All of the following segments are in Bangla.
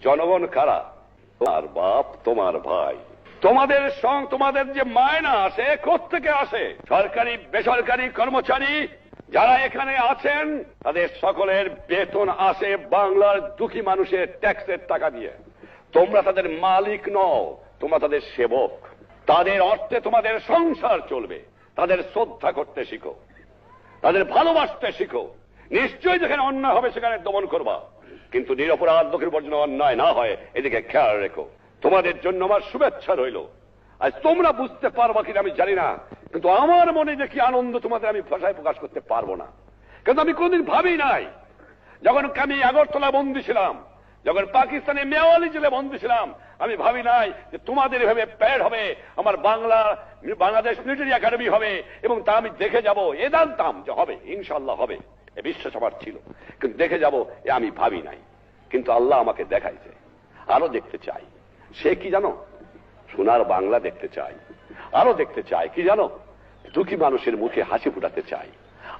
জনগণ কারা? তোমার বাপ, তোমার ভাই। তোমাদের তোমাদের যে মায়না আসে কোত্থেকে আসে? সরকারি বেসরকারি কর্মচারী যারা এখানে আছেন তাদের সকলের বেতন আসে বাংলার দুঃখী মানুষের ট্যাক্সের টাকা দিয়ে। তোমরা তাদের মালিক নও, তোমরা তাদের সেবক। তাদের অর্থে তোমাদের সংসার চলবে। তাদের শ্রদ্ধা করতে শিখো, তাদের ভালোবাসতে শিখো। নিশ্চয়ই যেখানে অন্যায় হবে সেখানে দমন করবা, কিন্তু নিরপরাধ লোকের উপর যেন অন্যায় না হয় এদিকে খেয়াল রেখো। তোমাদের জন্য আমার শুভেচ্ছা রইল। আজ তোমরা বুঝতে পারবা কিনা আমি জানি না, কিন্তু আমার মনে যে কি আনন্দ তোমাদের আমি ভাষায় প্রকাশ করতে পারবো না। কিন্তু আমি কোনদিন ভাবি নাই, যখন আমি আগরতলা বন্দী ছিলাম, যখন পাকিস্তানে মেওয়ালি জেলে বন্দী ছিলাম, আমি ভাবি নাই যে তোমাদের এভাবে প্যাড হবে, আমার বাংলাদেশ মিলিটারি একাডেমি হবে এবং তা আমি দেখে যাব। এ জানতাম যে হবে, ইনশাল্লাহ হবে, এ বিশ্বাস আমার ছিল, কিন্তু দেখে যাব এ আমি ভাবি নাই। কিন্তু আল্লাহ আমাকে দেখাইছে। আরো দেখতে চাই। সে কি জানো? সোনার বাংলা দেখতে চাই। আরো দেখতে চাই কি জানো? দুঃখী মানুষের মুখে হাসি ফুটাতে চাই।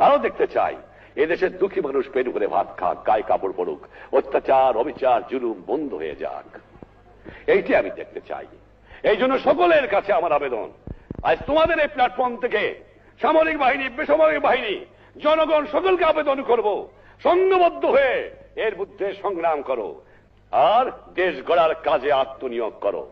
আরো দেখতে চাই এদেশের দুঃখী মানুষ পেট করে ভাত খাক, গায়ে কাপড় পড়ুক, অত্যাচার অবিচার জুলুম বন্ধ হয়ে যাক। এইটি আমি দেখতে চাই। এই জন্য সকলের কাছে আমার আবেদন, আজ তোমাদের এই প্ল্যাটফর্ম থেকে সামরিক বাহিনী, বেসামরিক বাহিনী, জনগণ সকলকে আবেদন করব, সংঘবদ্ধ হয়ে এর বিরুদ্ধে সংগ্রাম করো আর দেশ গড়ার কাজে আত্মনিয়োগ করো।